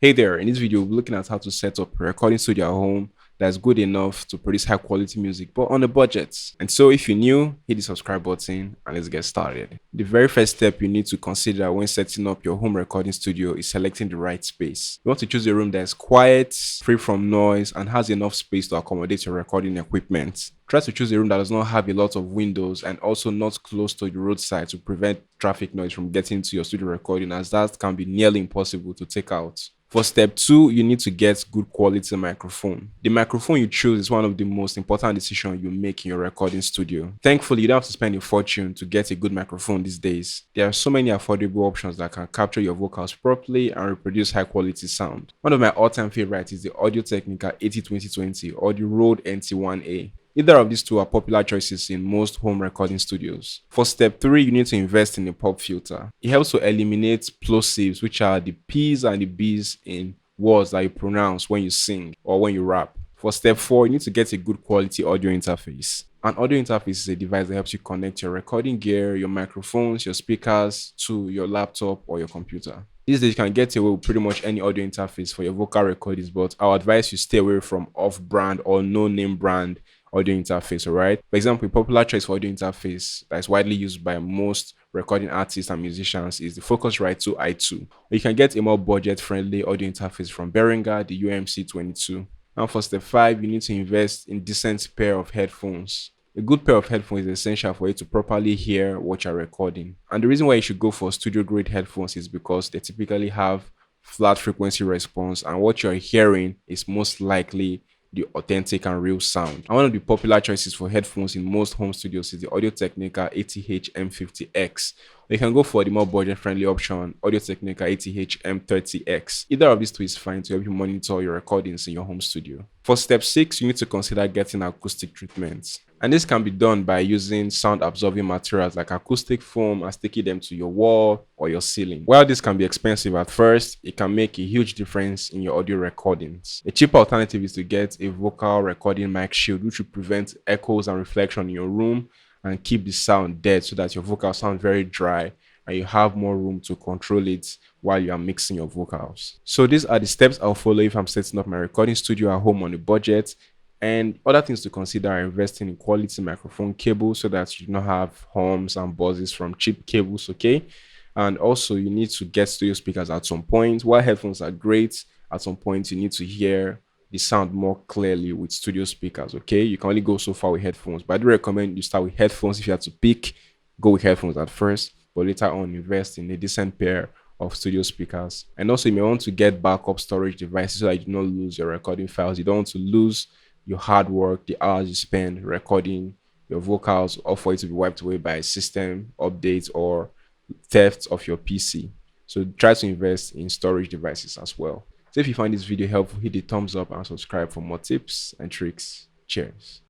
Hey there, in this video, we'll be looking at how to set up a recording studio at home that's good enough to produce high quality music, but on a budget. And so if you're new, hit the subscribe button and let's get started. The very first step you need to consider when setting up your home recording studio is selecting the right space. You want to choose a room that's quiet, free from noise, and has enough space to accommodate your recording equipment. Try to choose a room that does not have a lot of windows and also not close to the roadside to prevent traffic noise from getting to your studio recording, as that can be nearly impossible to take out. For step 2, you need to get good quality microphone. The microphone you choose is one of the most important decisions you make in your recording studio. Thankfully, you don't have to spend a fortune to get a good microphone these days. There are so many affordable options that can capture your vocals properly and reproduce high quality sound. One of my all-time favorites is the Audio Technica 80-2020 or the Rode NT1A. Either of these two are popular choices in most home recording studios. For step 3, you need to invest in a pop filter. It helps to eliminate plosives, which are the P's and the B's in words that you pronounce when you sing or when you rap. For step 4, you need to get a good quality audio interface. An audio interface is a device that helps you connect your recording gear, your microphones, your speakers to your laptop or your computer. These days, you can get away with pretty much any audio interface for your vocal recordings, but I would advise you stay away from off-brand or no-name brand audio interface. All right, for example, a popular choice for audio interface that is widely used by most recording artists and musicians is the Focusrite 2 i2. Or you can get a more budget-friendly audio interface from Behringer, the UMC22. Now for step 5, you need to invest in decent pair of headphones. A good pair of headphones is essential for you to properly hear what you're recording. And the reason why you should go for studio-grade headphones is because they typically have flat frequency response, and what you're hearing is most likely the authentic and real sound. And one of the popular choices for headphones in most home studios is the Audio Technica ATH M50X. You can go for the more budget-friendly option, Audio Technica ATH M30X. Either of these two is fine to help you monitor your recordings in your home studio. For step 6, you need to consider getting acoustic treatments. And this can be done by using sound-absorbing materials like acoustic foam and sticking them to your wall or your ceiling. While this can be expensive at first, it can make a huge difference in your audio recordings. A cheaper alternative is to get a vocal recording mic shield, which will prevent echoes and reflection in your room and keep the sound dead so that your vocals sound very dry and you have more room to control it while you are mixing your vocals. So these are the steps I'll follow if I'm setting up my recording studio at home on a budget. And other things to consider are investing in quality microphone cables so that you do not have hums and buzzes from cheap cables, okay? And also you need to get studio speakers at some point. While headphones are great, at some point you need to hear the sound more clearly with studio speakers, okay? You can only go so far with headphones, but I do recommend you start with headphones. If you have to pick, go with headphones at first, but later on invest in a decent pair of studio speakers. And also you may want to get backup storage devices so that you do not lose your recording files. You don't want to lose your hard work, the hours you spend recording your vocals, or for it to be wiped away by system updates or theft of your PC. So try to invest in storage devices as well. So if you find this video helpful, hit the thumbs up and subscribe for more tips and tricks. Cheers.